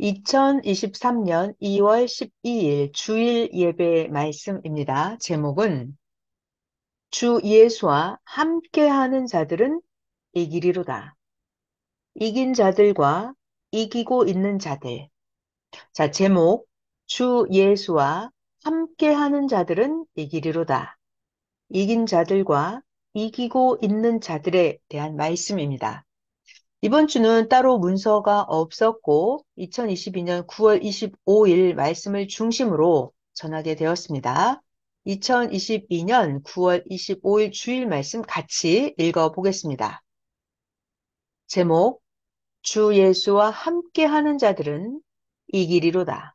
2023년 2월 12일 주일 예배 말씀입니다. 제목은 주 예수와 함께하는 자들은 이기리로다. 이긴 자들과 이기고 있는 자들. 자, 제목 주 예수와 함께하는 자들은 이기리로다. 이긴 자들과 이기고 있는 자들에 대한 말씀입니다. 이번 주는 따로 문서가 없었고 2022년 9월 25일 말씀을 중심으로 전하게 되었습니다. 2022년 9월 25일 주일 말씀 같이 읽어보겠습니다. 제목, 주 예수와 함께하는 자들은 이기리로다.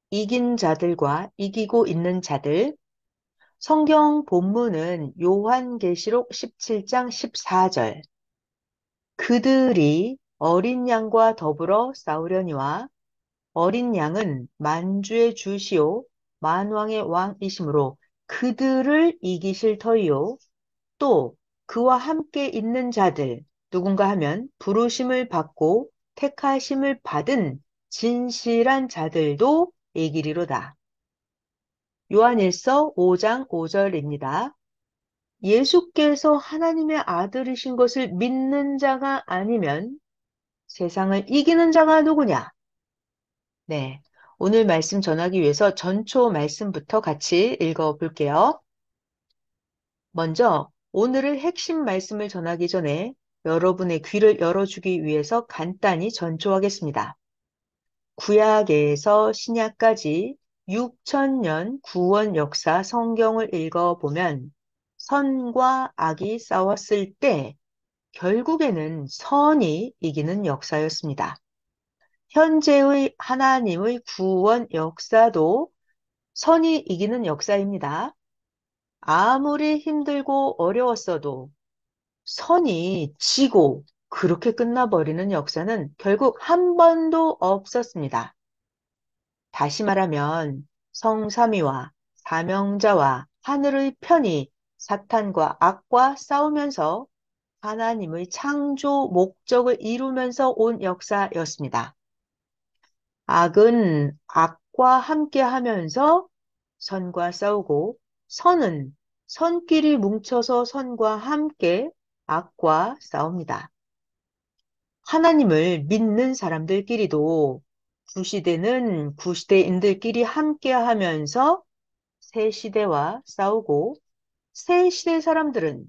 이긴 자들과 이기고 있는 자들. 성경 본문은 요한계시록 17장 14절. 그들이 어린 양과 더불어 싸우려니와 어린 양은 만주의 주시오 만왕의 왕이시므로 그들을 이기실 터이요. 또 그와 함께 있는 자들 누군가 하면 부르심을 받고 택하심을 받은 진실한 자들도 이기리로다. 요한일서 5장 5절입니다. 예수께서 하나님의 아들이신 것을 믿는 자가 아니면 세상을 이기는 자가 누구냐? 네. 오늘 말씀 전하기 위해서 전초 말씀부터 같이 읽어 볼게요. 먼저 오늘의 핵심 말씀을 전하기 전에 여러분의 귀를 열어주기 위해서 간단히 전초하겠습니다. 구약에서 신약까지 6천년 구원 역사 성경을 읽어보면 선과 악이 싸웠을 때 결국에는 선이 이기는 역사였습니다. 현재의 하나님의 구원 역사도 선이 이기는 역사입니다. 아무리 힘들고 어려웠어도 선이 지고 그렇게 끝나버리는 역사는 결국 한 번도 없었습니다. 다시 말하면 성삼위와 사명자와 하늘의 편이 사탄과 악과 싸우면서 하나님의 창조 목적을 이루면서 온 역사였습니다. 악은 악과 함께 하면서 선과 싸우고 선은 선끼리 뭉쳐서 선과 함께 악과 싸웁니다. 하나님을 믿는 사람들끼리도 구시대는 구시대인들끼리 함께 하면서 새 시대와 싸우고 새 시대 사람들은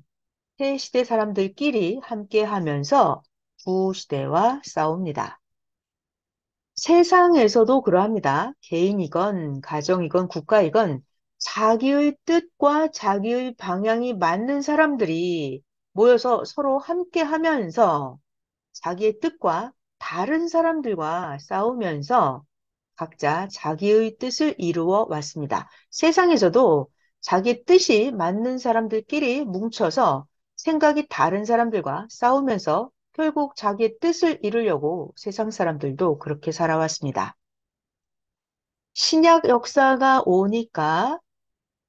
새 시대 사람들끼리 함께 하면서 구시대와 싸웁니다. 세상에서도 그러합니다. 개인이건 가정이건 국가이건 자기의 뜻과 자기의 방향이 맞는 사람들이 모여서 서로 함께 하면서 자기의 뜻과 다른 사람들과 싸우면서 각자 자기의 뜻을 이루어 왔습니다. 세상에서도 자기 뜻이 맞는 사람들끼리 뭉쳐서 생각이 다른 사람들과 싸우면서 결국 자기의 뜻을 이루려고 세상 사람들도 그렇게 살아왔습니다. 신약 역사가 오니까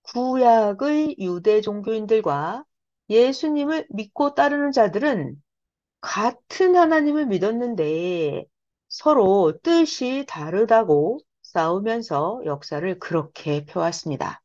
구약의 유대 종교인들과 예수님을 믿고 따르는 자들은 같은 하나님을 믿었는데 서로 뜻이 다르다고 싸우면서 역사를 그렇게 펴왔습니다.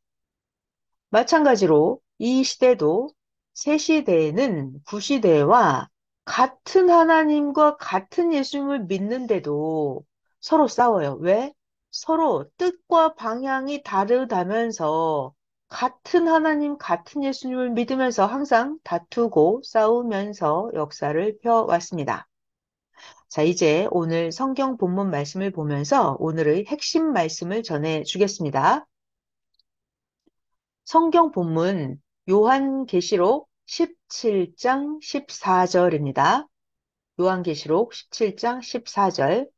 마찬가지로 이 시대도 새 시대에는 구시대와 같은 하나님과 같은 예수님을 믿는데도 서로 싸워요. 왜? 서로 뜻과 방향이 다르다면서 같은 하나님, 같은 예수님을 믿으면서 항상 다투고 싸우면서 역사를 펴왔습니다. 자, 이제 오늘 성경 본문 말씀을 보면서 오늘의 핵심 말씀을 전해 주겠습니다. 성경 본문 요한계시록 17장 14절입니다. 요한계시록 17장 14절.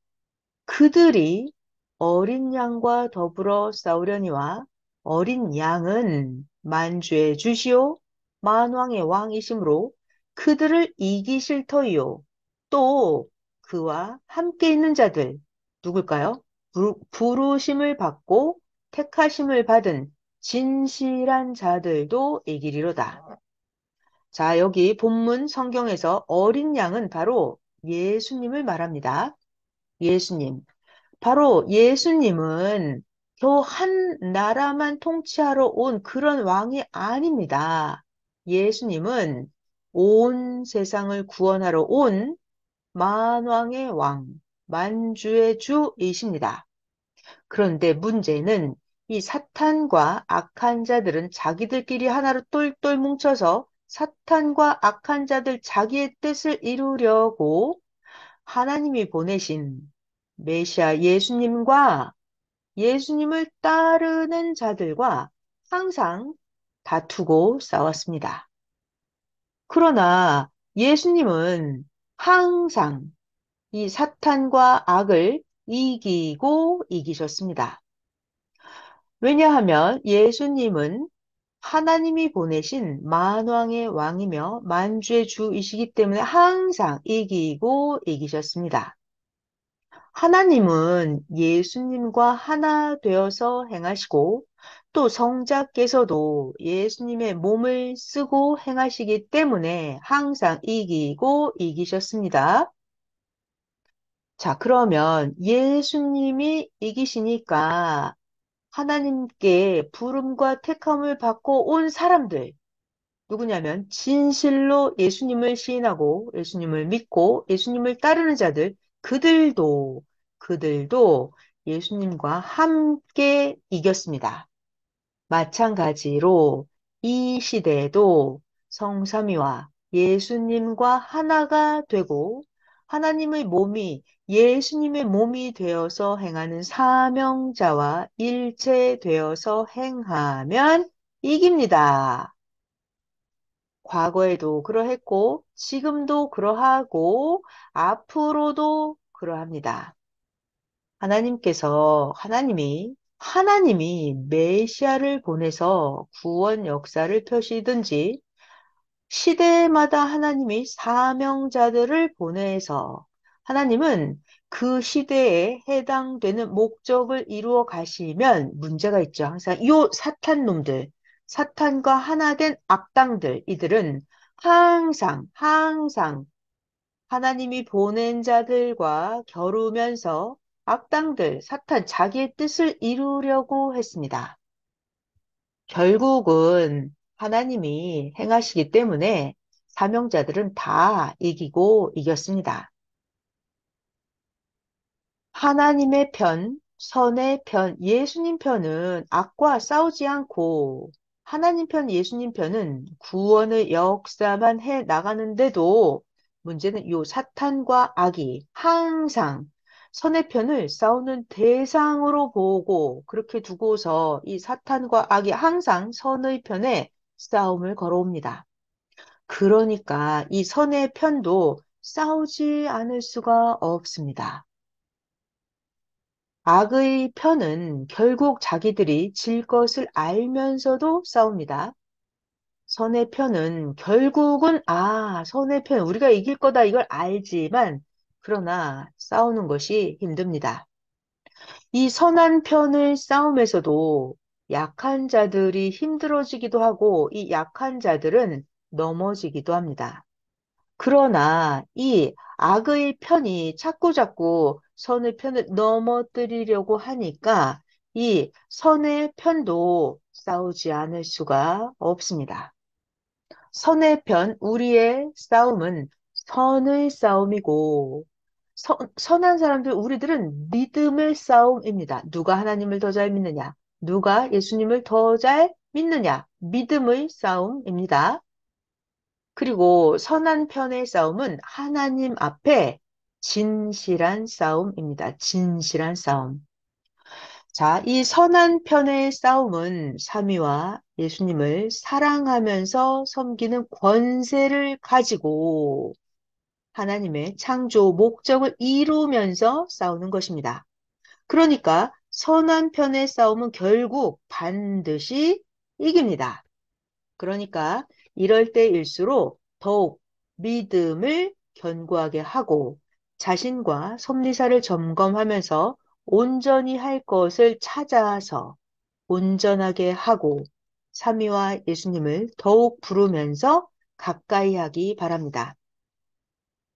그들이 어린 양과 더불어 싸우려니와 어린 양은 만주의 주시오 만왕의 왕이시므로 그들을 이기실 터이요. 또 그와 함께 있는 자들 누굴까요? 부르심을 받고 택하심을 받은 진실한 자들도 이기리로다. 자, 여기 본문 성경에서 어린 양은 바로 예수님을 말합니다. 예수님. 바로 예수님은 겨우 한 나라만 통치하러 온 그런 왕이 아닙니다. 예수님은 온 세상을 구원하러 온 만왕의 왕, 만주의 주이십니다. 그런데 문제는 이 사탄과 악한 자들은 자기들끼리 하나로 똘똘 뭉쳐서 사탄과 악한 자들 자기의 뜻을 이루려고 하나님이 보내신 메시아 예수님과 예수님을 따르는 자들과 항상 다투고 싸웠습니다. 그러나 예수님은 항상 이 사탄과 악을 이기고 이기셨습니다. 왜냐하면 예수님은 하나님이 보내신 만왕의 왕이며 만주의 주이시기 때문에 항상 이기고 이기셨습니다. 하나님은 예수님과 하나 되어서 행하시고 또 성자께서도 예수님의 몸을 쓰고 행하시기 때문에 항상 이기고 이기셨습니다. 자, 그러면 예수님이 이기시니까 하나님께 부름과 택함을 받고 온 사람들, 누구냐면 진실로 예수님을 시인하고 예수님을 믿고 예수님을 따르는 자들, 그들도 예수님과 함께 이겼습니다. 마찬가지로 이 시대에도 성삼위와 예수님과 하나가 되고 하나님의 몸이 예수님의 몸이 되어서 행하는 사명자와 일체되어서 행하면 이깁니다. 과거에도 그러했고, 지금도 그러하고, 앞으로도 그러합니다. 하나님이 메시아를 보내서 구원 역사를 펴시든지, 시대마다 하나님이 사명자들을 보내서 하나님은 그 시대에 해당되는 목적을 이루어 가시면 문제가 있죠. 항상 요 사탄 놈들, 사탄과 하나 된 악당들, 이들은 항상 하나님이 보낸 자들과 겨루면서 악당들, 사탄, 자기의 뜻을 이루려고 했습니다. 결국은 하나님이 행하시기 때문에 사명자들은 다 이기고 이겼습니다. 하나님의 편, 선의 편, 예수님 편은 악과 싸우지 않고 하나님 편, 예수님 편은 구원의 역사만 해 나가는데도 문제는 요 사탄과 악이 항상 선의 편을 싸우는 대상으로 보고 그렇게 두고서 이 사탄과 악이 항상 선의 편에 싸움을 걸어옵니다. 그러니까 이 선의 편도 싸우지 않을 수가 없습니다. 악의 편은 결국 자기들이 질 것을 알면서도 싸웁니다. 선의 편은 결국은 선의 편 우리가 이길 거다 이걸 알지만 그러나 싸우는 것이 힘듭니다. 이 선한 편을 싸움에서도 약한 자들이 힘들어지기도 하고 이 약한 자들은 넘어지기도 합니다. 그러나 이 악의 편이 자꾸자꾸 선의 편을 넘어뜨리려고 하니까 이 선의 편도 싸우지 않을 수가 없습니다. 선의 편, 우리의 싸움은 선의 싸움이고 선한 사람들, 우리들은 믿음의 싸움입니다. 누가 하나님을 더 잘 믿느냐? 누가 예수님을 더 잘 믿느냐? 믿음의 싸움입니다. 그리고 선한 편의 싸움은 하나님 앞에 진실한 싸움입니다. 진실한 싸움. 자, 이 선한 편의 싸움은 삼위와 예수님을 사랑하면서 섬기는 권세를 가지고 하나님의 창조 목적을 이루면서 싸우는 것입니다. 그러니까 선한 편의 싸움은 결국 반드시 이깁니다. 그러니까 이럴 때일수록 더욱 믿음을 견고하게 하고 자신과 섭리사를 점검하면서 온전히 할 것을 찾아서 온전하게 하고 삼위와 예수님을 더욱 부르면서 가까이 하기 바랍니다.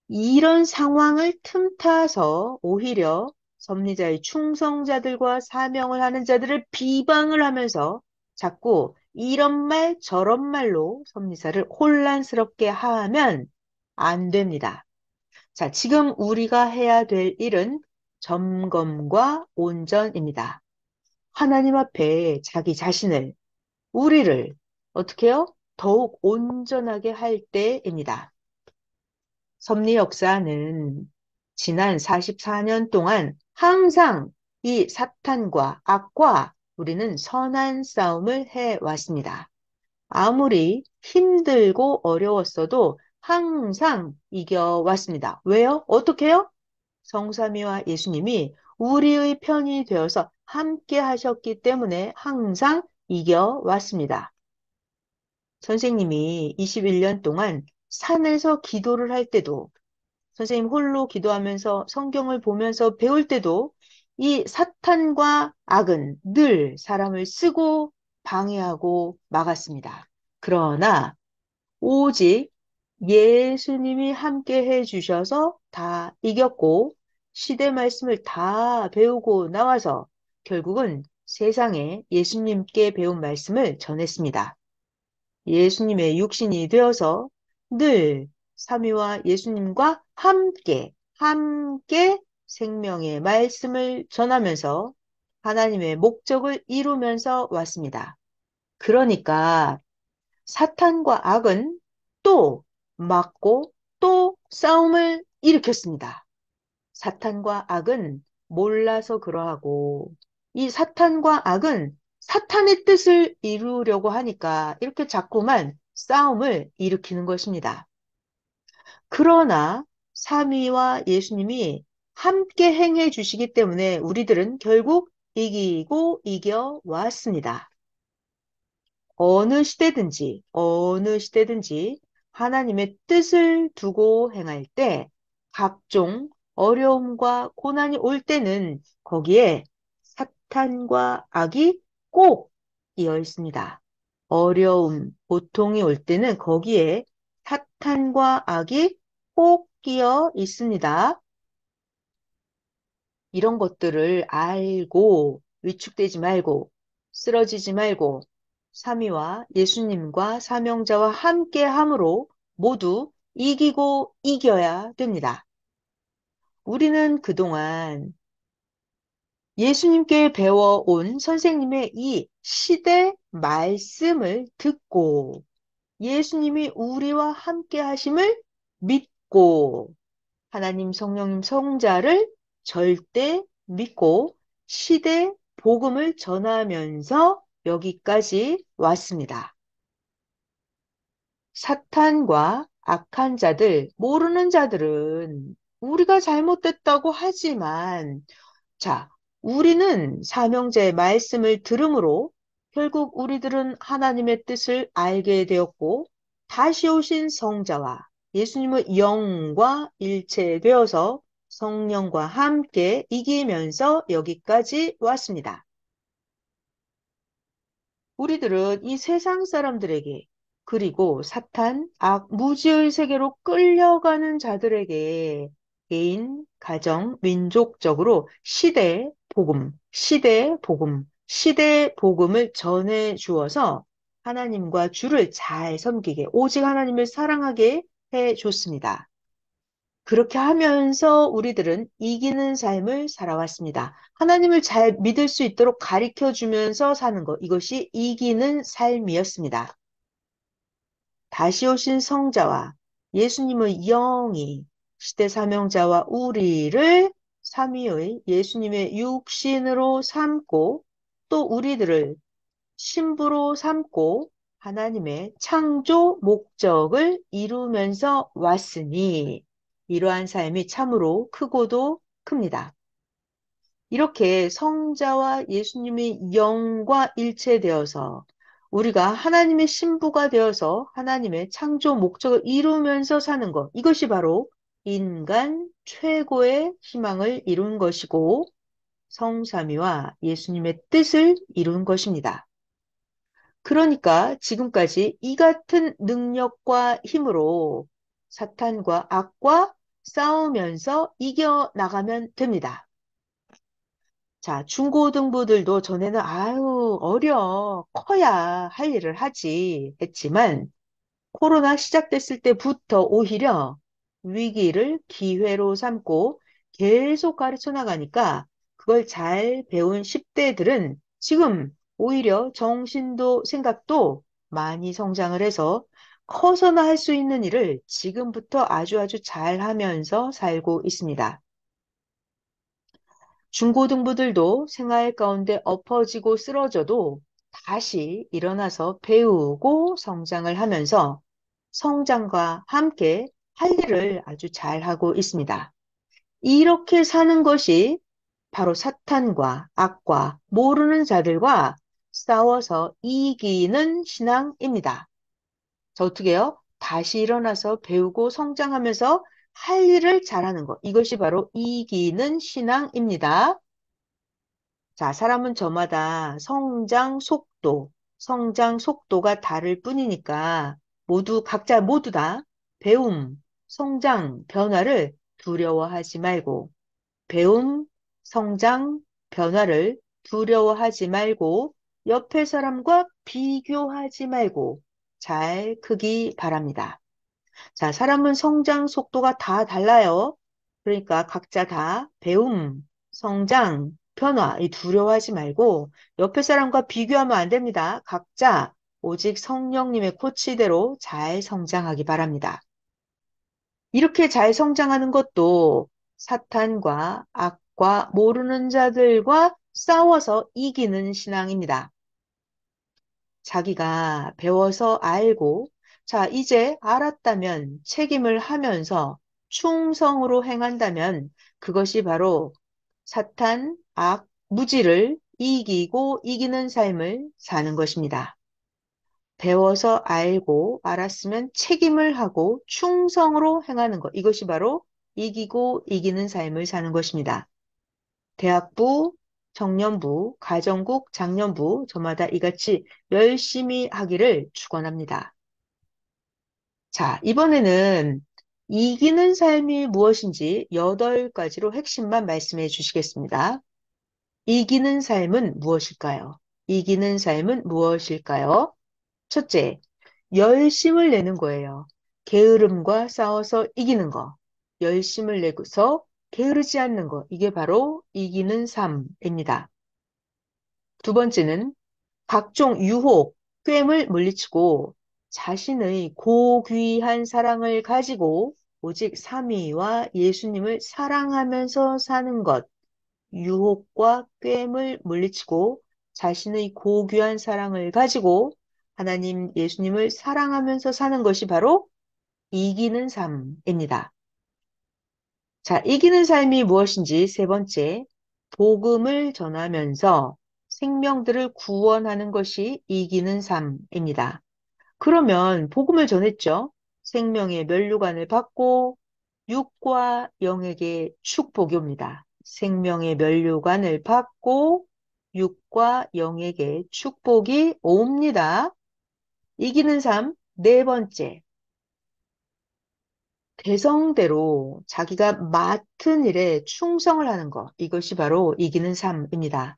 이런 상황을 틈타서 오히려 섭리자의 충성자들과 사명을 하는 자들을 비방을 하면서 자꾸 이런 말 저런 말로 섭리자를 혼란스럽게 하면 안 됩니다. 자, 지금 우리가 해야 될 일은 점검과 온전입니다. 하나님 앞에 자기 자신을, 우리를 어떻게 해요? 더욱 온전하게 할 때입니다. 섭리 역사는 지난 44년 동안 항상 이 사탄과 악과 우리는 선한 싸움을 해왔습니다. 아무리 힘들고 어려웠어도 항상 이겨왔습니다. 왜요? 어떻게 해요? 성삼위와 예수님이 우리의 편이 되어서 함께 하셨기 때문에 항상 이겨왔습니다. 선생님이 21년 동안 산에서 기도를 할 때도 선생님 홀로 기도하면서 성경을 보면서 배울 때도 이 사탄과 악은 늘 사람을 쓰고 방해하고 막았습니다. 그러나 오직 예수님이 함께 해 주셔서 다 이겼고 시대 말씀을 다 배우고 나와서 결국은 세상에 예수님께 배운 말씀을 전했습니다. 예수님의 육신이 되어서 늘 삼위와 예수님과 함께 생명의 말씀을 전하면서 하나님의 목적을 이루면서 왔습니다. 그러니까 사탄과 악은 또 막고 또 싸움을 일으켰습니다. 사탄과 악은 몰라서 그러하고 이 사탄과 악은 사탄의 뜻을 이루려고 하니까 이렇게 자꾸만 싸움을 일으키는 것입니다. 그러나 삼위와 예수님이 함께 행해 주시기 때문에 우리들은 결국 이기고 이겨왔습니다. 어느 시대든지 하나님의 뜻을 두고 행할 때 각종 어려움과 고난이 올 때는 거기에 사탄과 악이 꼭 이어 있습니다. 어려움, 고통이 올 때는 거기에 사탄과 악이 꼭 끼어 있습니다. 이런 것들을 알고 위축되지 말고 쓰러지지 말고 삼위와 예수님과 사명자와 함께 함으로 모두 이기고 이겨야 됩니다. 우리는 그동안 예수님께 배워온 선생님의 이 시대 말씀을 듣고 예수님이 우리와 함께 하심을 믿고 하나님 성령님 성자를 절대 믿고 시대 복음을 전하면서 여기까지 왔습니다. 사탄과 악한 자들, 모르는 자들은 우리가 잘못됐다고 하지만, 자, 우리는 사명자의 말씀을 들음으로 결국 우리들은 하나님의 뜻을 알게 되었고, 다시 오신 성자와 예수님의 영과 일체되어서 성령과 함께 이기면서 여기까지 왔습니다. 우리들은 이 세상 사람들에게 그리고 사탄, 악, 무지의 세계로 끌려가는 자들에게 개인, 가정, 민족적으로 시대 복음을 전해 주어서 하나님과 주를 잘 섬기게, 오직 하나님을 사랑하게 해 줬습니다. 그렇게 하면서 우리들은 이기는 삶을 살아왔습니다. 하나님을 잘 믿을 수 있도록 가르쳐 주면서 사는 것, 이것이 이기는 삶이었습니다. 다시 오신 성자와 예수님의 영이 시대 사명자와 우리를 삼위의 예수님의 육신으로 삼고 또 우리들을 신부로 삼고 하나님의 창조 목적을 이루면서 왔으니 이러한 삶이 참으로 크고도 큽니다. 이렇게 성자와 예수님의 영과 일체되어서 우리가 하나님의 신부가 되어서 하나님의 창조 목적을 이루면서 사는 것, 이것이 바로 인간 최고의 희망을 이룬 것이고 성삼위와 예수님의 뜻을 이룬 것입니다. 그러니까 지금까지 이 같은 능력과 힘으로 사탄과 악과 싸우면서 이겨나가면 됩니다. 자, 중고등부들도 전에는 아유, 어려, 커야 할 일을 하지 했지만 코로나 시작됐을 때부터 오히려 위기를 기회로 삼고 계속 가르쳐 나가니까 그걸 잘 배운 10대들은 지금 오히려 정신도 생각도 많이 성장을 해서 커서나 할 수 있는 일을 지금부터 아주 아주 잘 하면서 살고 있습니다. 중고등부들도 생활 가운데 엎어지고 쓰러져도 다시 일어나서 배우고 성장을 하면서 성장과 함께 할 일을 아주 잘하고 있습니다. 이렇게 사는 것이 바로 사탄과 악과 모르는 자들과 싸워서 이기는 신앙입니다. 저 어떻게 해요? 다시 일어나서 배우고 성장하면서 할 일을 잘하는 것. 이것이 바로 이기는 신앙입니다. 자, 사람은 저마다 성장 속도가 다를 뿐이니까 각자 모두 다 배움, 성장, 변화를 두려워하지 말고, 배움, 성장, 변화를 두려워하지 말고, 옆에 사람과 비교하지 말고 잘 크기 바랍니다. 자, 사람은 성장 속도가 다 달라요. 그러니까 각자 다 배움, 성장, 변화, 이 두려워하지 말고 옆에 사람과 비교하면 안 됩니다. 각자 오직 성령님의 코치대로 잘 성장하기 바랍니다. 이렇게 잘 성장하는 것도 사탄과 악과 모르는 자들과 싸워서 이기는 신앙입니다. 자기가 배워서 알고, 자, 이제 알았다면 책임을 하면서 충성으로 행한다면 그것이 바로 사탄, 악, 무지를 이기고 이기는 삶을 사는 것입니다. 배워서 알고 알았으면 책임을 하고 충성으로 행하는 것. 이것이 바로 이기고 이기는 삶을 사는 것입니다. 대학부, 청년부, 가정국, 장년부 저마다 이같이 열심히 하기를 축원합니다. 자, 이번에는 이기는 삶이 무엇인지 8가지로 핵심만 말씀해 주시겠습니다. 이기는 삶은 무엇일까요? 이기는 삶은 무엇일까요? 첫째, 열심을 내는 거예요. 게으름과 싸워서 이기는 거. 열심을 내고서 게으르지 않는 거. 이게 바로 이기는 삶입니다. 두 번째는 각종 유혹, 꾀을 물리치고 자신의 고귀한 사랑을 가지고 오직 삼위와 예수님을 사랑하면서 사는 것. 유혹과 꾀을 물리치고 자신의 고귀한 사랑을 가지고 하나님 예수님을 사랑하면서 사는 것이 바로 이기는 삶입니다. 자, 이기는 삶이 무엇인지 세 번째, 복음을 전하면서 생명들을 구원하는 것이 이기는 삶입니다. 그러면 복음을 전했죠. 생명의 면류관을 받고 육과 영에게 축복이 옵니다. 생명의 면류관을 받고 육과 영에게 축복이 옵니다. 이기는 삶 네 번째, 개성대로 자기가 맡은 일에 충성을 하는 것. 이것이 바로 이기는 삶입니다.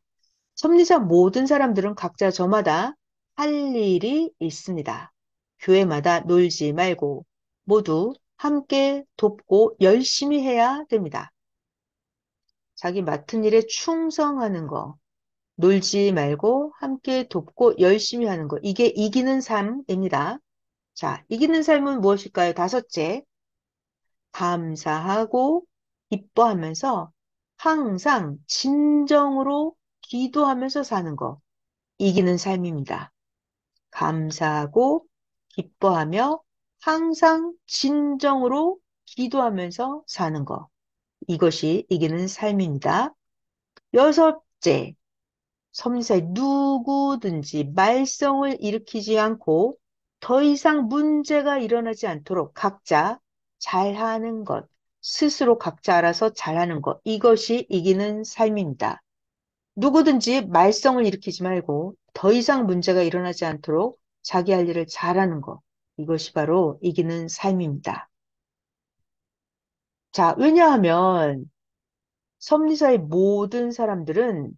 섭리자 모든 사람들은 각자 저마다 할 일이 있습니다. 교회마다 놀지 말고 모두 함께 돕고 열심히 해야 됩니다. 자기 맡은 일에 충성하는 거, 놀지 말고 함께 돕고 열심히 하는 거. 이게 이기는 삶입니다. 자, 이기는 삶은 무엇일까요? 다섯째, 감사하고 기뻐하면서 항상 진정으로 기도하면서 사는 거. 이기는 삶입니다. 감사하고 기뻐하며 항상 진정으로 기도하면서 사는 것. 이것이 이기는 삶입니다. 여섯째, 섬리사의 누구든지 말썽을 일으키지 않고 더 이상 문제가 일어나지 않도록 각자 잘하는 것, 스스로 각자 알아서 잘하는 것, 이것이 이기는 삶입니다. 누구든지 말썽을 일으키지 말고 더 이상 문제가 일어나지 않도록 자기 할 일을 잘하는 것, 이것이 바로 이기는 삶입니다. 자, 왜냐하면 섭리사의 모든 사람들은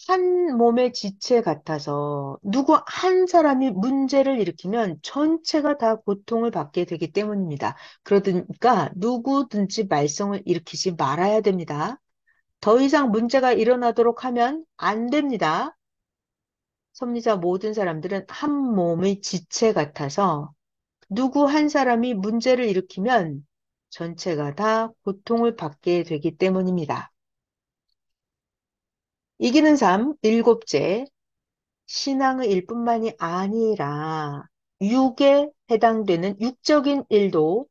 한 몸의 지체 같아서 누구 한 사람이 문제를 일으키면 전체가 다 고통을 받게 되기 때문입니다. 그러니까 누구든지 말썽을 일으키지 말아야 됩니다. 더 이상 문제가 일어나도록 하면 안 됩니다. 섭리자 모든 사람들은 한 몸의 지체 같아서 누구 한 사람이 문제를 일으키면 전체가 다 고통을 받게 되기 때문입니다. 이기는 삶 일곱째, 신앙의 일뿐만이 아니라 육에 해당되는 육적인 일도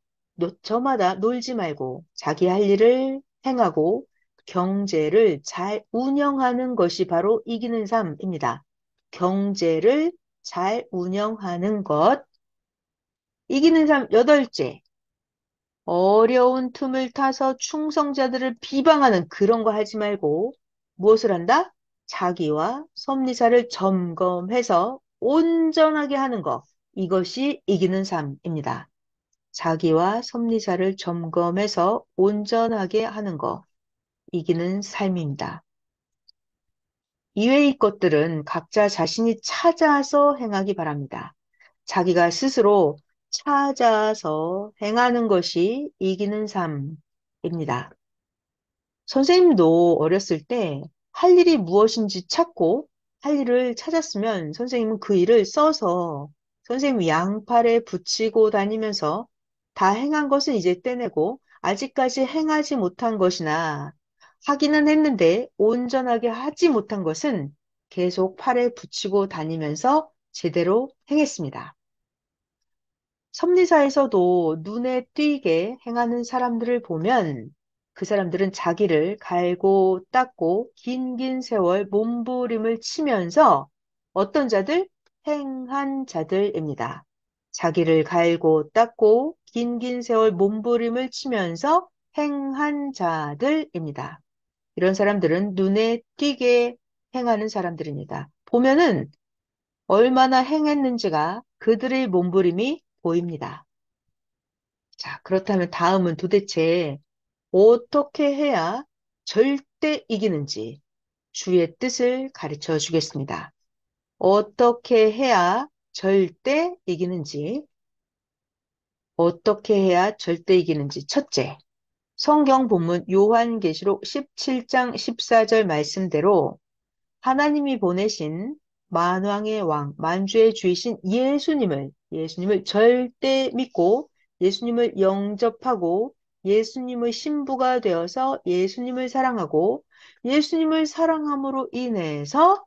저마다 놀지 말고 자기 할 일을 행하고 경제를 잘 운영하는 것이 바로 이기는 삶입니다. 경제를 잘 운영하는 것. 이기는 삶 여덟째. 어려운 틈을 타서 충성자들을 비방하는 그런 거 하지 말고 무엇을 한다? 자기와 섭리사를 점검해서 온전하게 하는 것. 이것이 이기는 삶입니다. 자기와 섭리사를 점검해서 온전하게 하는 것. 이기는 삶입니다. 이외의 것들은 각자 자신이 찾아서 행하기 바랍니다. 자기가 스스로 찾아서 행하는 것이 이기는 삶입니다. 선생님도 어렸을 때 할 일이 무엇인지 찾고 할 일을 찾았으면 선생님은 그 일을 써서 선생님 양팔에 붙이고 다니면서 다 행한 것은 이제 떼내고 아직까지 행하지 못한 것이나 하기는 했는데 온전하게 하지 못한 것은 계속 팔에 붙이고 다니면서 제대로 행했습니다. 섭리사에서도 눈에 띄게 행하는 사람들을 보면 그 사람들은 자기를 갈고 닦고 긴긴 세월 몸부림을 치면서 어떤 자들? 행한 자들입니다. 자기를 갈고 닦고 긴긴 세월 몸부림을 치면서 행한 자들입니다. 이런 사람들은 눈에 띄게 행하는 사람들입니다. 보면은 얼마나 행했는지가 그들의 몸부림이 보입니다. 자, 그렇다면 다음은 도대체 어떻게 해야 절대 이기는지 주의 뜻을 가르쳐 주겠습니다. 어떻게 해야 절대 이기는지, 어떻게 해야 절대 이기는지. 첫째, 성경 본문 요한계시록 17장 14절 말씀대로 하나님이 보내신 만왕의 왕, 만주의 주이신 예수님을 절대 믿고 예수님을 영접하고 예수님의 신부가 되어서 예수님을 사랑하고 예수님을 사랑함으로 인해서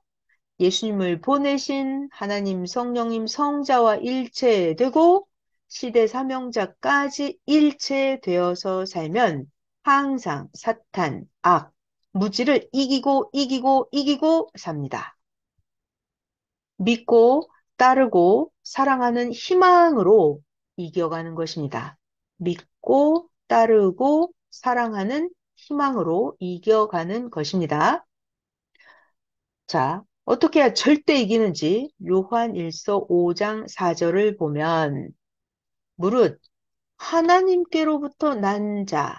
예수님을 보내신 하나님 성령님 성자와 일체되고 시대 사명자까지 일체되어서 살면 항상 사탄, 악, 무지를 이기고 삽니다. 믿고 따르고 사랑하는 희망으로 이겨가는 것입니다. 믿고 따르고 사랑하는 희망으로 이겨가는 것입니다. 자, 어떻게 해야 절대 이기는지 요한일서 5장 4절을 보면 무릇 하나님께로부터 난 자,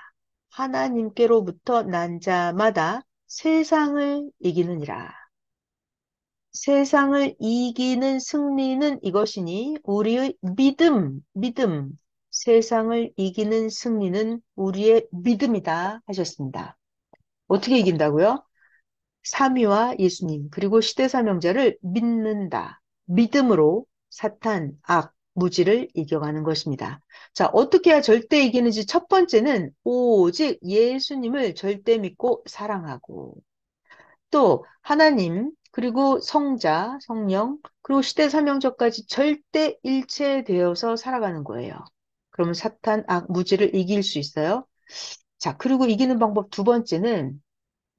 하나님께로부터 난 자마다 세상을 이기느니라. 세상을 이기는 승리는 이것이니 우리의 믿음. 세상을 이기는 승리는 우리의 믿음이다 하셨습니다. 어떻게 이긴다고요? 삼위와 예수님, 그리고 시대사명자를 믿는다. 믿음으로 사탄, 악, 무지를 이겨가는 것입니다. 자, 어떻게 해야 절대 이기는지 첫 번째는 오직 예수님을 절대 믿고 사랑하고 또 하나님, 그리고 성자, 성령, 그리고 시대사명자까지 절대 일체되어서 살아가는 거예요. 그러면 사탄, 악, 무지를 이길 수 있어요. 자, 그리고 이기는 방법 두 번째는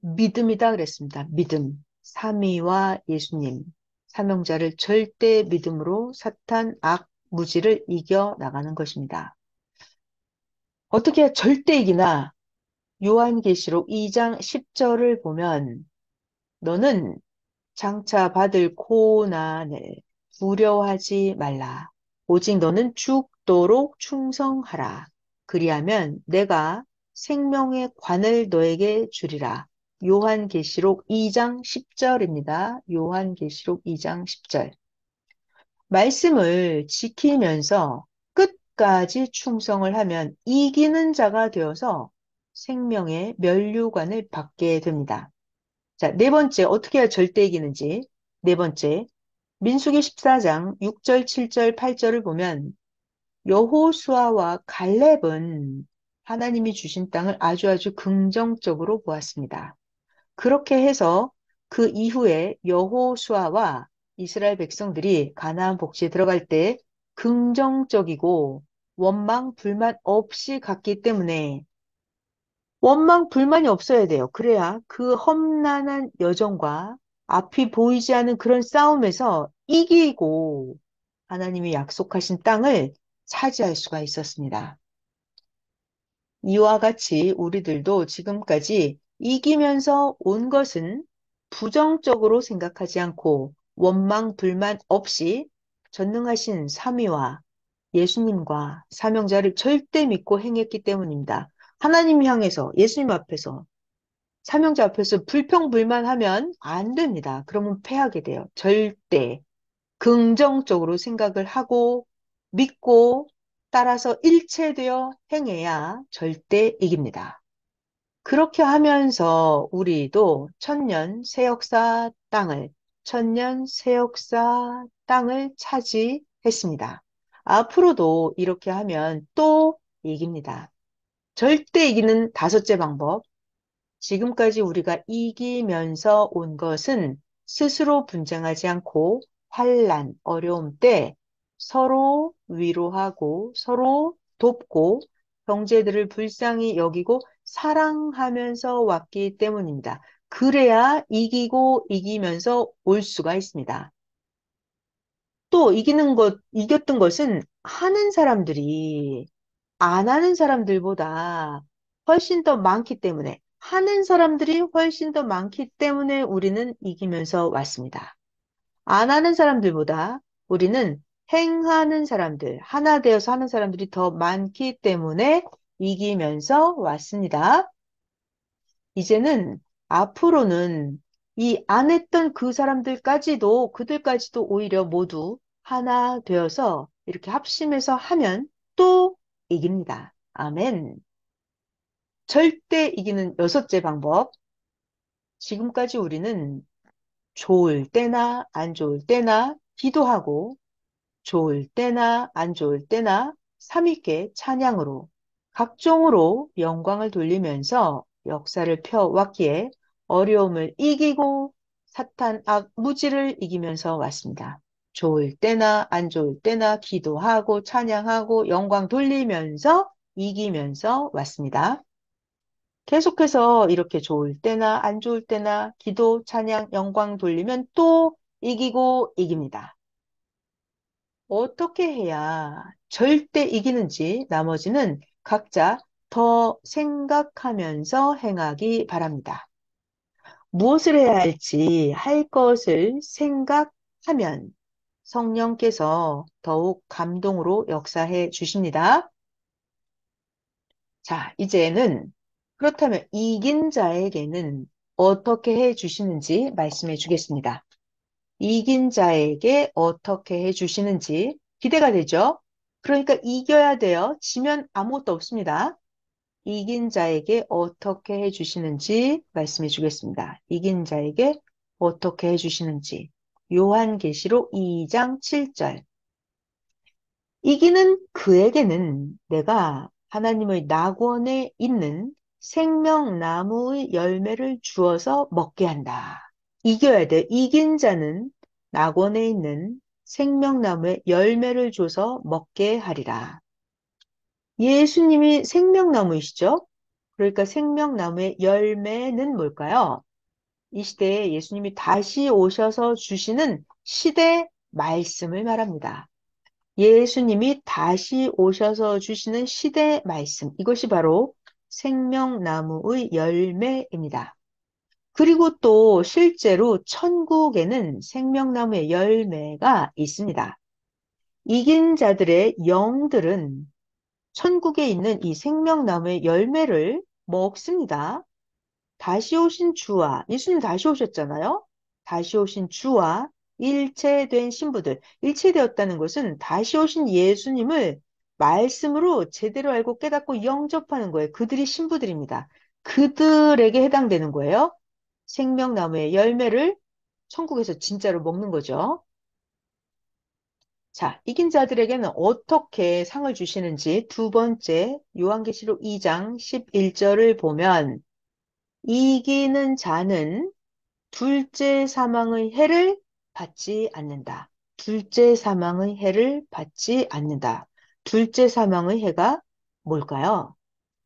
믿음이다 그랬습니다. 믿음. 삼위와 예수님, 사명자를 절대 믿음으로 사탄, 악, 무지를 이겨 나가는 것입니다. 어떻게 해야 절대 이기나? 요한계시록 2장 10절을 보면 너는 장차 받을 고난을 두려워하지 말라. 오직 너는 죽도록 충성하라. 그리하면 내가 생명의 관을 너에게 주리라. 요한계시록 2장 10절입니다. 요한계시록 2장 10절. 말씀을 지키면서 끝까지 충성을 하면 이기는 자가 되어서 생명의 면류관을 받게 됩니다. 자, 네 번째, 어떻게 해야 절대 이기는지. 네 번째, 민수기 14장 6절, 7절, 8절을 보면 여호수아와 갈렙은 하나님이 주신 땅을 아주 긍정적으로 보았습니다. 그렇게 해서 그 이후에 여호수아와 이스라엘 백성들이 가나안 복지에 들어갈 때 긍정적이고 원망, 불만 없이 갔기 때문에 원망, 불만이 없어야 돼요. 그래야 그 험난한 여정과 앞이 보이지 않는 그런 싸움에서 이기고 하나님이 약속하신 땅을 차지할 수가 있었습니다. 이와 같이 우리들도 지금까지 이기면서 온 것은 부정적으로 생각하지 않고 원망, 불만 없이 전능하신 삼위와 예수님과 사명자를 절대 믿고 행했기 때문입니다. 하나님 향해서 예수님 앞에서 사명자 앞에서 불평불만하면 안 됩니다. 그러면 패하게 돼요. 절대 긍정적으로 생각을 하고 믿고 따라서 일체되어 행해야 절대 이깁니다. 그렇게 하면서 우리도 천년 새 역사 땅을 차지했습니다. 앞으로도 이렇게 하면 또 이깁니다. 절대 이기는 다섯째 방법. 지금까지 우리가 이기면서 온 것은 스스로 분쟁하지 않고 환난, 어려움 때 서로 위로하고 서로 돕고 형제들을 불쌍히 여기고 사랑하면서 왔기 때문입니다. 그래야 이기고 이기면서 올 수가 있습니다. 또 이겼던 것은 하는 사람들이 안 하는 사람들보다 훨씬 더 많기 때문에, 하는 사람들이 훨씬 더 많기 때문에 우리는 이기면서 왔습니다. 안 하는 사람들보다 우리는 행하는 사람들, 하나 되어서 하는 사람들이 더 많기 때문에 이기면서 왔습니다. 이제는 앞으로는 이 안 했던 그 사람들까지도, 그들까지도 오히려 모두 하나 되어서 이렇게 합심해서 하면 또 이깁니다. 아멘. 절대 이기는 여섯째 방법. 지금까지 우리는 좋을 때나 안 좋을 때나 기도하고 좋을 때나 안 좋을 때나 삼위께 찬양으로 각종으로 영광을 돌리면서 역사를 펴왔기에 어려움을 이기고 사탄 악 무지를 이기면서 왔습니다. 좋을 때나 안 좋을 때나 기도하고 찬양하고 영광 돌리면서 이기면서 왔습니다. 계속해서 이렇게 좋을 때나 안 좋을 때나 기도, 찬양, 영광 돌리면 또 이기고 이깁니다. 어떻게 해야 절대 이기는지 나머지는 각자 더 생각하면서 행하기 바랍니다. 무엇을 해야 할지 할 것을 생각하면 성령께서 더욱 감동으로 역사해 주십니다. 자, 이제는 그렇다면 이긴 자에게는 어떻게 해 주시는지 말씀해 주겠습니다. 이긴 자에게 어떻게 해 주시는지 기대가 되죠? 그러니까 이겨야 돼요. 지면 아무것도 없습니다. 이긴 자에게 어떻게 해 주시는지 말씀해 주겠습니다. 이긴 자에게 어떻게 해 주시는지. 요한계시록 2장 7절. 이기는 그에게는 내가 하나님의 낙원에 있는 생명나무의 열매를 주어서 먹게 한다. 이겨야 돼. 이긴 자는 낙원에 있는 생명나무의 열매를 줘서 먹게 하리라. 예수님이 생명나무이시죠? 그러니까 생명나무의 열매는 뭘까요? 이 시대에 예수님이 다시 오셔서 주시는 시대 말씀을 말합니다. 예수님이 다시 오셔서 주시는 시대 말씀. 이것이 바로 생명나무의 열매입니다. 그리고 또 실제로 천국에는 생명나무의 열매가 있습니다. 이긴 자들의 영들은 천국에 있는 이 생명나무의 열매를 먹습니다. 다시 오신 주와, 예수님 다시 오셨잖아요? 다시 오신 주와 일체된 신부들, 일체되었다는 것은 다시 오신 예수님을 말씀으로 제대로 알고 깨닫고 영접하는 거예요. 그들이 신부들입니다. 그들에게 해당되는 거예요. 생명나무의 열매를 천국에서 진짜로 먹는 거죠. 자, 이긴 자들에게는 어떻게 상을 주시는지 두 번째 요한계시록 2장 11절을 보면 이기는 자는 둘째 사망의 해를 받지 않는다. 둘째 사망의 해를 받지 않는다. 둘째 사망의 해가 뭘까요?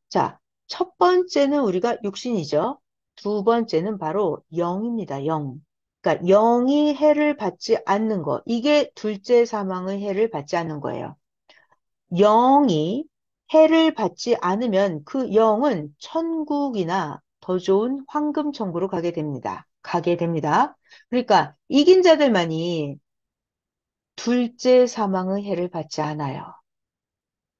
자, 첫 번째는 우리가 육신이죠. 두 번째는 바로 영입니다. 영. 그러니까 영이 해를 받지 않는 거. 이게 둘째 사망의 해를 받지 않는 거예요. 영이 해를 받지 않으면 그 영은 천국이나 더 좋은 황금 천국으로 가게 됩니다. 가게 됩니다. 그러니까 이긴 자들만이 둘째 사망의 해를 받지 않아요.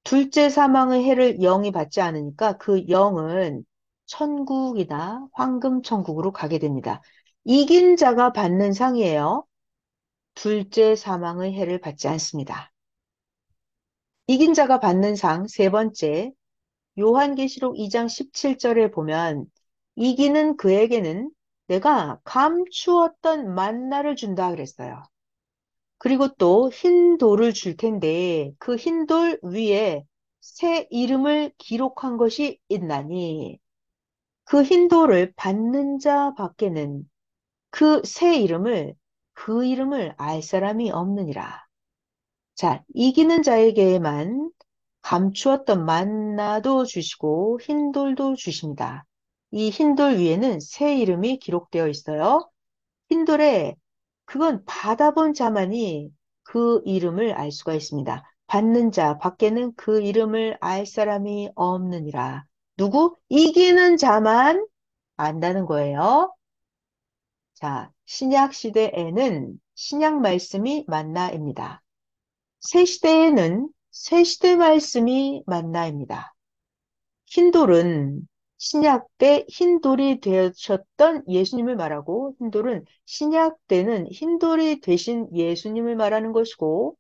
둘째 사망의 해를 영이 받지 않으니까 그 영은 천국이나 황금 천국으로 가게 됩니다. 이긴 자가 받는 상이에요. 둘째 사망의 해를 받지 않습니다. 이긴 자가 받는 상 세 번째, 요한계시록 2장 17절에 보면 이기는 그에게는 내가 감추었던 만나를 준다 그랬어요. 그리고 또 흰 돌을 줄 텐데 그 흰 돌 위에 새 이름을 기록한 것이 있나니 그 흰 돌을 받는 자 밖에는 그 새 이름을 그 이름을 알 사람이 없느니라. 자, 이기는 자에게만 감추었던 만나도 주시고 흰돌도 주십니다. 이 흰돌 위에는 새 이름이 기록되어 있어요. 흰돌에 그건 받아본 자만이 그 이름을 알 수가 있습니다. 받는 자 밖에는 그 이름을 알 사람이 없느니라. 누구? 이기는 자만 안다는 거예요. 자, 신약 시대에는 신약 말씀이 만나입니다. 새 시대에는 새 시대 말씀이 만나입니다. 흰돌은 신약 때 흰돌이 되셨던 예수님을 말하고 흰돌은 신약 때는 흰돌이 되신 예수님을 말하는 것이고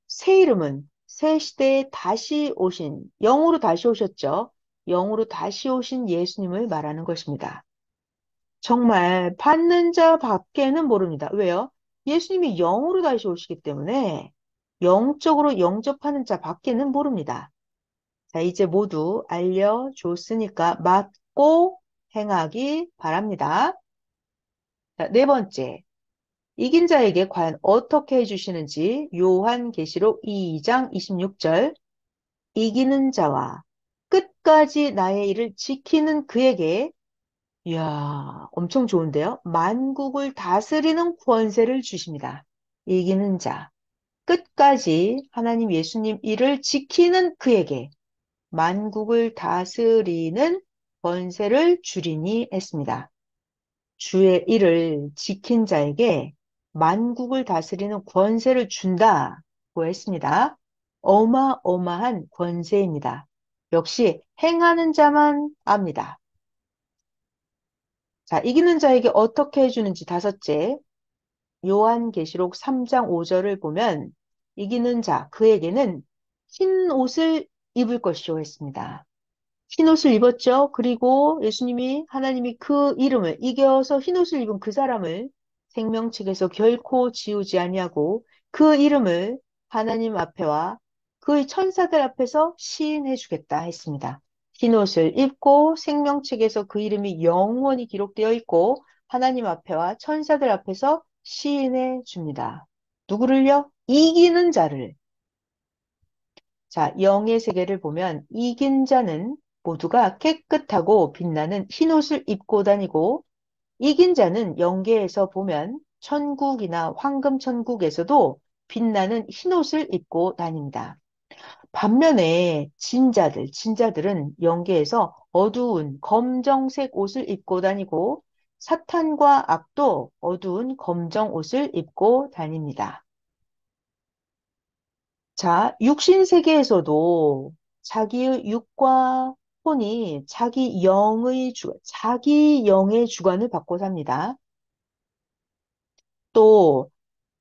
새 이름은 새 시대에 다시 오신 영으로 다시 오셨죠. 영으로 다시 오신 예수님을 말하는 것입니다. 정말 받는 자 밖에는 모릅니다. 왜요? 예수님이 영으로 다시 오시기 때문에 영적으로 영접하는 자 밖에는 모릅니다. 자, 이제 모두 알려줬으니까 맞고 행하기 바랍니다. 자, 네 번째, 이긴 자에게 과연 어떻게 해주시는지 요한계시록 2장 26절 이기는 자와 끝까지 나의 일을 지키는 그에게 이야, 엄청 좋은데요? 만국을 다스리는 권세를 주십니다. 이기는 자, 끝까지 하나님 예수님 일을 지키는 그에게 만국을 다스리는 권세를 주리니 했습니다. 주의 일을 지킨 자에게 만국을 다스리는 권세를 준다고 했습니다. 어마어마한 권세입니다. 역시 행하는 자만 압니다. 자, 이기는 자에게 어떻게 해주는지 다섯째, 요한계시록 3장 5절을 보면 이기는 자, 그에게는 흰 옷을 입을 것이요 했습니다. 흰옷을 입었죠. 그리고 예수님이 하나님이 그 이름을 이겨서 흰옷을 입은 그 사람을 생명책에서 결코 지우지 아니하고 그 이름을 하나님 앞에와 그의 천사들 앞에서 시인해 주겠다 했습니다. 흰옷을 입고 생명책에서 그 이름이 영원히 기록되어 있고 하나님 앞에와 천사들 앞에서 시인해 줍니다. 누구를요? 이기는 자를. 자, 영의 세계를 보면 이긴 자는 모두가 깨끗하고 빛나는 흰옷을 입고 다니고 이긴 자는 영계에서 보면 천국이나 황금천국에서도 빛나는 흰옷을 입고 다닙니다. 반면에 진자들은 영계에서 어두운 검정색 옷을 입고 다니고 사탄과 악도 어두운 검정 옷을 입고 다닙니다. 자, 육신 세계에서도 자기의 육과 혼이 자기 영의 주관을 받고 삽니다. 또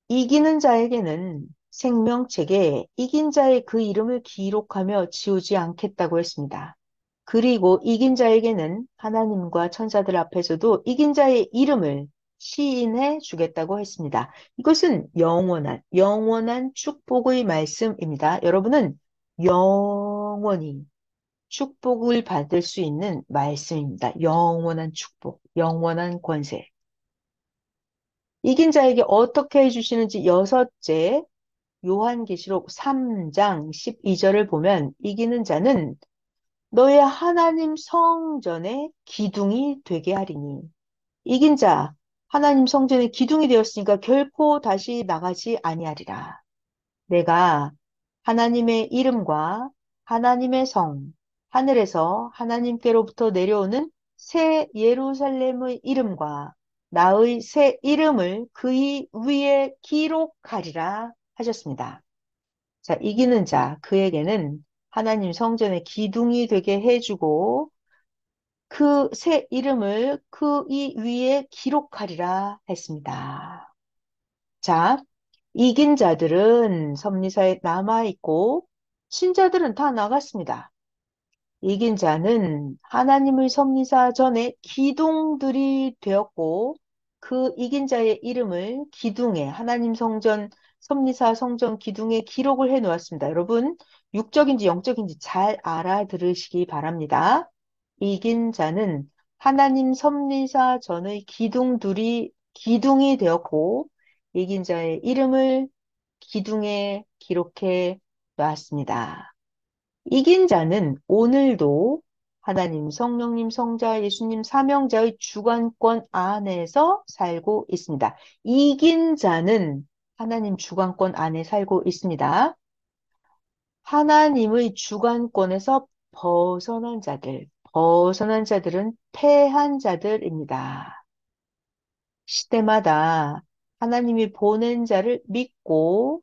이기는 자에게는 생명책에 이긴 자의 그 이름을 기록하며 지우지 않겠다고 했습니다. 그리고 이긴 자에게는 하나님과 천사들 앞에서도 이긴 자의 이름을 시인해 주겠다고 했습니다. 이것은 영원한 축복의 말씀입니다. 여러분은 영원히 축복을 받을 수 있는 말씀입니다. 영원한 축복, 영원한 권세. 이긴 자에게 어떻게 해주시는지 여섯째, 요한계시록 3장 12절을 보면 이기는 자는 너의 하나님 성전의 기둥이 되게 하리니. 이긴 자, 하나님 성전의 기둥이 되었으니까 결코 다시 나가지 아니하리라. 내가 하나님의 이름과 하나님의 성, 하늘에서 하나님께로부터 내려오는 새 예루살렘의 이름과 나의 새 이름을 그의 위에 기록하리라 하셨습니다. 자, 이기는 자, 그에게는 하나님 성전의 기둥이 되게 해주고 그 새 이름을 그이 위에 기록하리라 했습니다. 자, 이긴 자들은 섭리사에 남아있고 신자들은 다 나갔습니다. 이긴 자는 하나님의 섭리사 전에 기둥들이 되었고 그 이긴 자의 이름을 기둥에 하나님 성전 섭리사 성전 기둥에 기록을 해 놓았습니다. 여러분 육적인지 영적인지 잘 알아들으시기 바랍니다. 이긴 자는 하나님 섭리사 전의 기둥이 되었고 이긴 자의 이름을 기둥에 기록해 놨습니다. 이긴 자는 오늘도 하나님, 성령님, 성자, 예수님, 삼형자의 주관권 안에서 살고 있습니다. 이긴 자는 하나님 주관권 안에 살고 있습니다. 하나님의 주관권에서 벗어난 자들은 패한 자들입니다. 시대마다 하나님이 보낸 자를 믿고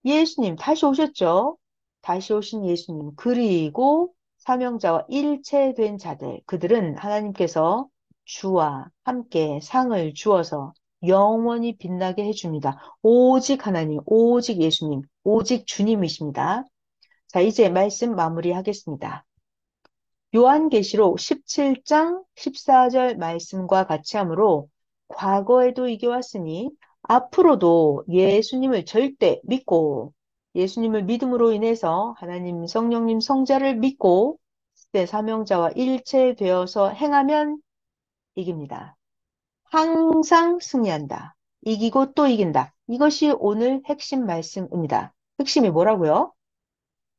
예수님 다시 오셨죠? 다시 오신 예수님 그리고 사명자와 일체된 자들 그들은 하나님께서 주와 함께 상을 주어서 영원히 빛나게 해줍니다. 오직 하나님, 오직 예수님, 오직 주님이십니다. 자, 이제 말씀 마무리하겠습니다. 요한계시록 17장 14절 말씀과 같이 하므로 과거에도 이겨왔으니 앞으로도 예수님을 절대 믿고 예수님을 믿음으로 인해서 하나님 성령님 성자를 믿고 때 사명자와 일체되어서 행하면 이깁니다. 항상 승리한다. 이기고 또 이긴다. 이것이 오늘 핵심 말씀입니다. 핵심이 뭐라고요?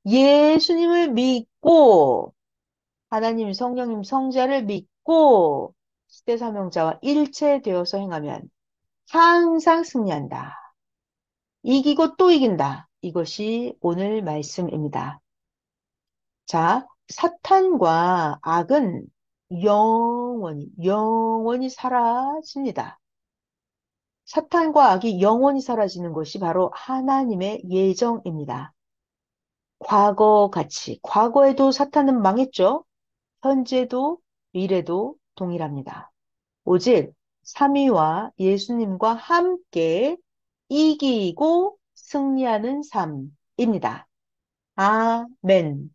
예수님을 믿고 하나님, 성령님, 성자를 믿고 시대사명자와 일체되어서 행하면 항상 승리한다. 이기고 또 이긴다. 이것이 오늘 말씀입니다. 자, 사탄과 악은 영원히 사라집니다. 사탄과 악이 영원히 사라지는 것이 바로 하나님의 예정입니다. 과거에도 사탄은 망했죠? 현재도 미래도 동일합니다. 오직 삼위와 예수님과 함께 이기고 승리하는 삶입니다. 아멘.